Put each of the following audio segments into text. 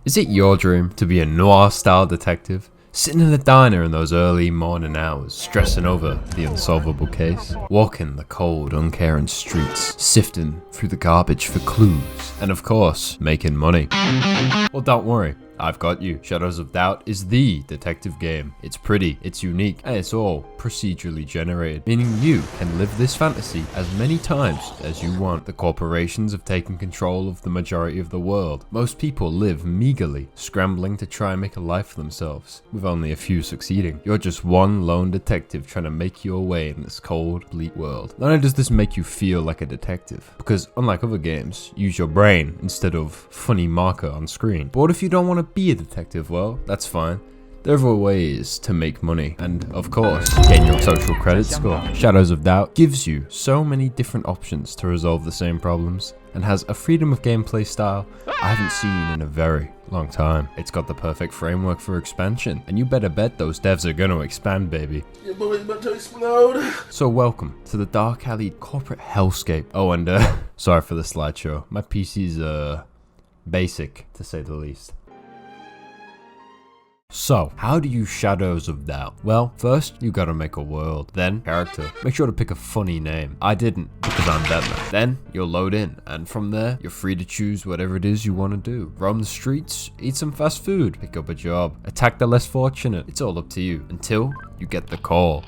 Is it your dream to be a noir-style detective? Sitting in a diner in those early morning hours, stressing over the unsolvable case? Walking the cold, uncaring streets, sifting through the garbage for clues, and of course, making money. Well, don't worry. I've got you. Shadows of Doubt is the detective game. It's pretty, it's unique, and it's all procedurally generated, meaning you can live this fantasy as many times as you want. The corporations have taken control of the majority of the world. Most people live meagerly, scrambling to try and make a life for themselves, with only a few succeeding. You're just one lone detective trying to make your way in this cold, bleak world. Not only does this make you feel like a detective, because unlike other games, use your brain instead of funny marker on screen. But what if you don't want to be a detective? Well, that's fine. There are other ways to make money and, of course, gain your social credit score. Shadows of Doubt gives you so many different options to resolve the same problems and has a freedom of gameplay style I haven't seen in a very long time. It's got the perfect framework for expansion, and you better bet those devs are gonna expand, baby. Your boy's about to explode. So welcome to the dark alley corporate hellscape. Oh, and sorry for the slideshow. My PC's basic, to say the least. So, how do you Shadows of Doubt? Well, first, you gotta make a world. Then, character. Make sure to pick a funny name. I didn't, because I'm Batman. Then, you'll load in, and from there, you're free to choose whatever it is you want to do. Roam the streets, eat some fast food, pick up a job, attack the less fortunate. It's all up to you, until you get the call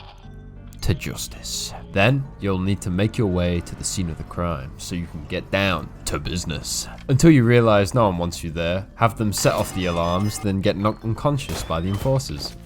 to justice. Then, you'll need to make your way to the scene of the crime, so you can get down to business. Until you realize no one wants you there, have them set off the alarms, then get knocked unconscious by the enforcers.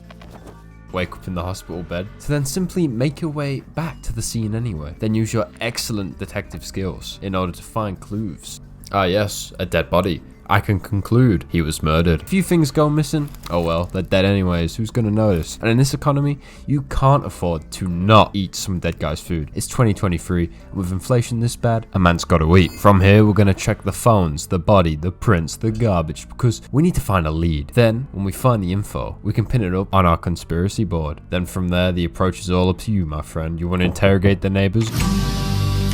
Wake up in the hospital bed, to then simply make your way back to the scene anyway. Then use your excellent detective skills in order to find clues. Ah yes, a dead body. I can conclude he was murdered. A few things go missing. Oh well, they're dead anyways, who's gonna notice? And in this economy, you can't afford to not eat some dead guy's food. It's 2023, and with inflation this bad, a man's gotta eat. From here, we're gonna check the phones, the body, the prints, the garbage, because we need to find a lead. Then, when we find the info, we can pin it up on our conspiracy board. Then from there, the approach is all up to you, my friend. You wanna interrogate the neighbors?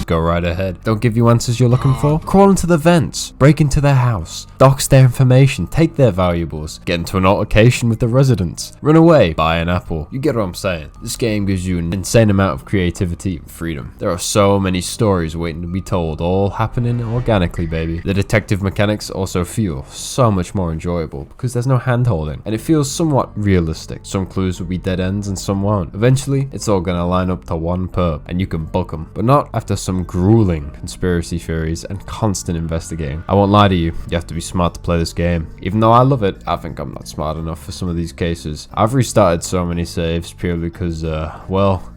Go right ahead. Don't give you answers you're looking for? Crawl into the vents, break into their house, dox their information, take their valuables, get into an altercation with the residents, run away, buy an apple. You get what I'm saying. This game gives you an insane amount of creativity and freedom. There are so many stories waiting to be told, all happening organically, baby. The detective mechanics also feel so much more enjoyable because there's no hand-holding, and it feels somewhat realistic. Some clues will be dead ends and some won't. Eventually, it's all gonna line up to one perp, and you can book them, but not after some grueling conspiracy theories and constant investigating. I won't lie to you, you have to be smart to play this game. Even though I love it, I think I'm not smart enough for some of these cases. I've restarted so many saves purely because, well,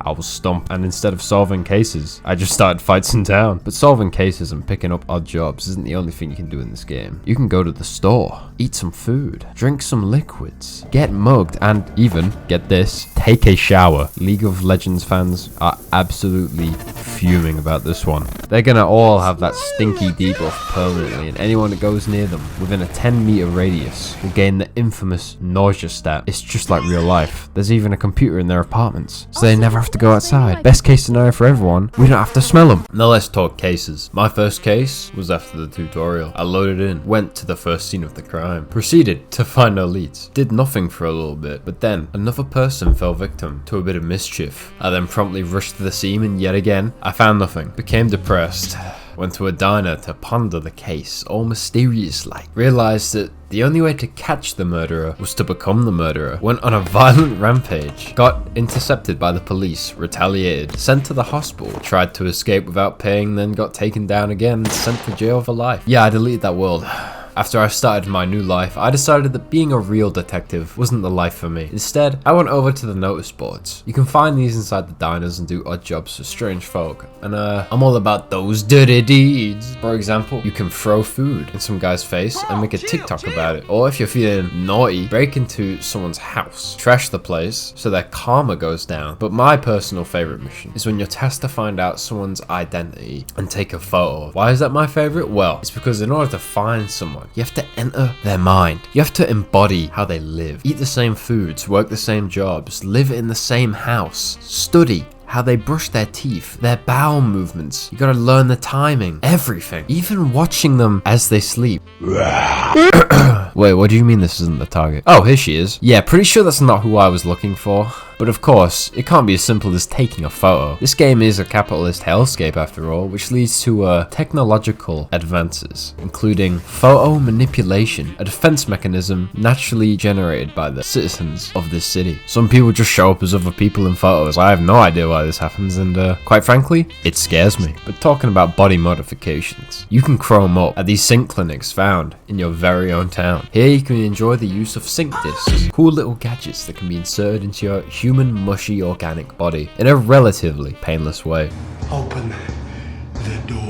I was stumped, and instead of solving cases, I just started fights in town. But solving cases and picking up odd jobs isn't the only thing you can do in this game. You can go to the store, eat some food, drink some liquids, get mugged, and even, get this, take a shower. League of Legends fans are absolutely fuming about this one. They're gonna all have that stinky debuff permanently, and anyone that goes near them within a 10-meter radius will gain the infamous nausea stat. It's just like real life. There's even a computer in their apartments, so they never have to go outside. Best case scenario for everyone, we don't have to smell them. Now let's talk cases. My first case was after the tutorial. I loaded in, went to the first scene of the crime, proceeded to find no leads, did nothing for a little bit, but then another person fell victim to a bit of mischief. I then promptly rushed to the scene, and yet again, I found nothing. Became depressed. Went to a diner to ponder the case, all mysterious-like. Realized that the only way to catch the murderer was to become the murderer. Went on a violent rampage. Got intercepted by the police, retaliated, sent to the hospital, tried to escape without paying, then got taken down again and sent to jail for life. Yeah, I deleted that world. After I started my new life, I decided that being a real detective wasn't the life for me. Instead, I went over to the notice boards. You can find these inside the diners and do odd jobs for strange folk. And I'm all about those dirty deeds. For example, you can throw food in some guy's face and make a TikTok about it. Or if you're feeling naughty, break into someone's house, trash the place so their karma goes down. But my personal favorite mission is when you're tasked to find out someone's identity and take a photo. Why is that my favorite? Well, it's because in order to find someone, you have to enter their mind. You have to embody how they live. Eat the same foods, work the same jobs, live in the same house, study how they brush their teeth, their bowel movements. You gotta learn the timing, everything. Even watching them as they sleep. Wait, what do you mean this isn't the target? Oh, here she is. Yeah, pretty sure that's not who I was looking for. But of course, it can't be as simple as taking a photo. This game is a capitalist hellscape after all, which leads to technological advances, including photo manipulation, a defense mechanism naturally generated by the citizens of this city. Some people just show up as other people in photos. I have no idea why this happens, and quite frankly, it scares me. But talking about body modifications, you can chrome up at these sync clinics found in your very own town. Here you can enjoy the use of sync discs, cool little gadgets that can be inserted into your human mushy organic body in a relatively painless way. Open the door.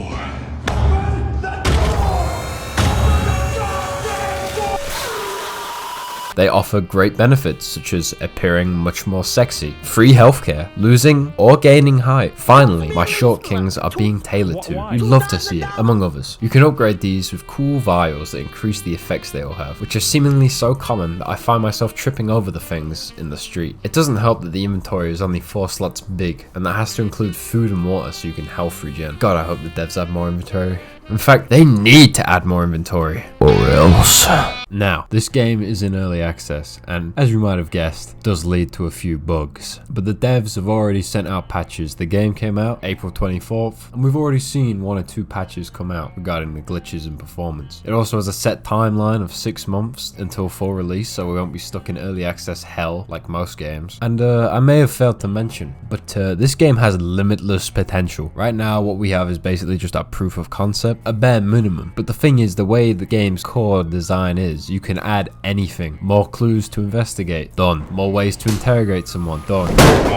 They offer great benefits such as appearing much more sexy, free healthcare, losing or gaining height. Finally, my short kings are being tailored to. You love to see it, among others. You can upgrade these with cool vials that increase the effects they all have, which are seemingly so common that I find myself tripping over the things in the street. It doesn't help that the inventory is only 4 slots big, and that has to include food and water so you can health regen. God, I hope the devs add more inventory. In fact, they need to add more inventory, or else. Now, this game is in early access, and as you might have guessed, does lead to a few bugs. But the devs have already sent out patches. The game came out April 24th, and we've already seen 1 or 2 patches come out regarding the glitches in performance. It also has a set timeline of 6 months until full release, so we won't be stuck in early access hell like most games. And I may have failed to mention, but this game has limitless potential. Right now, what we have is basically just a proof of concept, a bare minimum. But the thing is, the way the game's core design is, you can add anything. More clues to investigate, done. More ways to interrogate someone, done.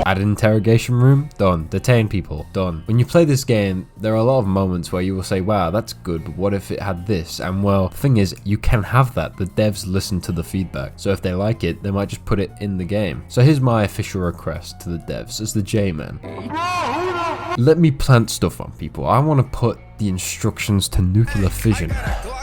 Add an interrogation room, done. Detain people, done. When you play this game, there are a lot of moments where you will say, wow, that's good, but what if it had this? And well, the thing is, you can have that. The devs listen to the feedback, so if they like it, they might just put it in the game. So here's my official request to the devs as the J-Man. Let me plant stuff on people. I want to put the instructions to nuclear fission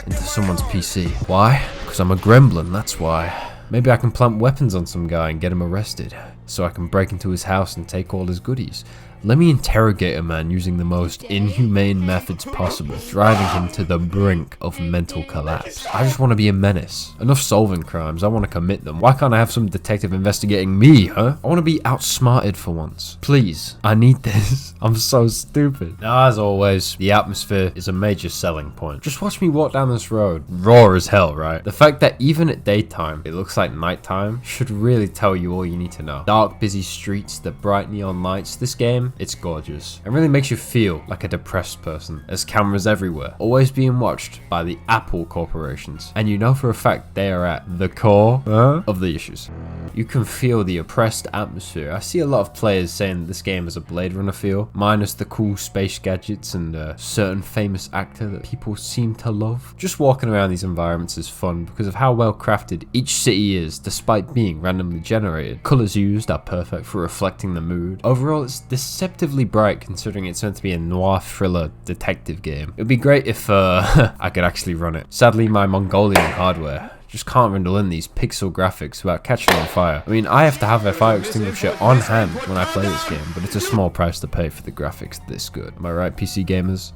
into someone's PC. Why? Because I'm a gremlin, that's why. Maybe I can plant weapons on some guy and get him arrested, so I can break into his house and take all his goodies. Let me interrogate a man using the most inhumane methods possible, driving him to the brink of mental collapse. I just want to be a menace. Enough solving crimes, I want to commit them. Why can't I have some detective investigating me, huh? I want to be outsmarted for once. Please, I need this. I'm so stupid. Now, as always, the atmosphere is a major selling point. Just watch me walk down this road. Raw as hell, right? The fact that even at daytime, it looks like nighttime should really tell you all you need to know. Dark, busy streets, the bright neon lights. This game, it's gorgeous. It really makes you feel like a depressed person. There's cameras everywhere, always being watched by the Apple corporations. And you know for a fact they are at the core of the issues. You can feel the oppressed atmosphere. I see a lot of players saying that this game has a Blade Runner feel, minus the cool space gadgets and a certain famous actor that people seem to love. Just walking around these environments is fun because of how well crafted each city is, despite being randomly generated. Colors used are perfect for reflecting the mood. Overall, it's deceptively bright considering it's meant to be a noir thriller detective game. It would be great if I could actually run it. Sadly, my Mongolian hardware just can't rendell in these pixel graphics without catching on fire. I mean, I have to have a fire extinguisher on hand when I play this game, but it's a small price to pay for the graphics this good. Am I right, PC gamers?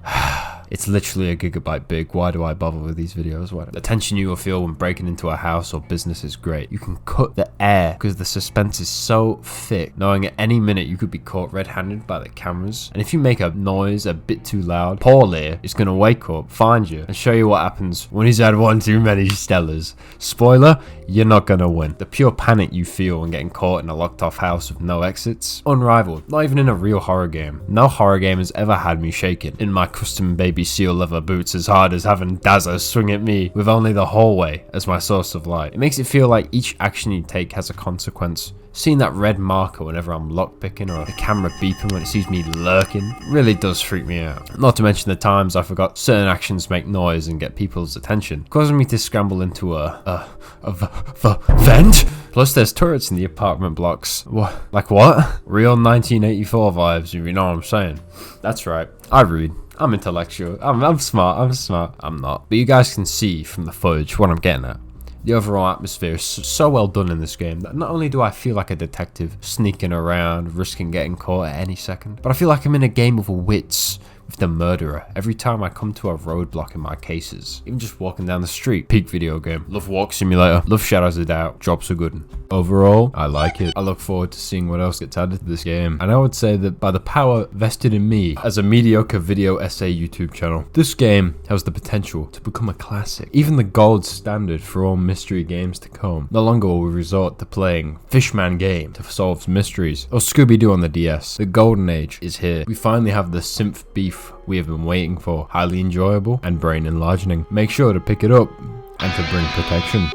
It's literally a gigabyte big. Why do I bother with these videos? Why? The tension you will feel when breaking into a house or business is great. You can cut the air because the suspense is so thick, knowing at any minute you could be caught red-handed by the cameras. And if you make a noise a bit too loud, Paul here is going to wake up, find you, and show you what happens when he's had one too many Stellas. Spoiler, you're not going to win. The pure panic you feel when getting caught in a locked-off house with no exits, unrivaled. Not even in a real horror game. No horror game has ever had me shaken in my custom baby seal leather boots as hard as having Dazza swing at me with only the hallway as my source of light. It makes it feel like each action you take has a consequence. Seeing that red marker whenever I'm lockpicking or the camera beeping when it sees me lurking really does freak me out. Not to mention the times I forgot certain actions make noise and get people's attention, causing me to scramble into a vent. Plus there's turrets in the apartment blocks. What? Like what? Real 1984 vibes, if you know what I'm saying. That's right, I read. I'm intellectual. I'm smart. I'm not. But you guys can see from the footage what I'm getting at. The overall atmosphere is so well done in this game that not only do I feel like a detective sneaking around, risking getting caught at any second, but I feel like I'm in a game of wits with the murderer every time I come to a roadblock in my cases. Even just walking down the street. Peak video game. Love Walk Simulator. Love Shadows of Doubt. Drops are good. Overall, I like it. I look forward to seeing what else gets added to this game. And I would say that by the power vested in me as a mediocre video essay YouTube channel, this game has the potential to become a classic. Even the gold standard for all mystery games to come. No longer will we resort to playing Fishman game to solve mysteries or Scooby-Doo on the DS. The golden age is here. We finally have the synth beef we have been waiting for. Highly enjoyable and brain enlarging. Make sure to pick it up and to bring protection.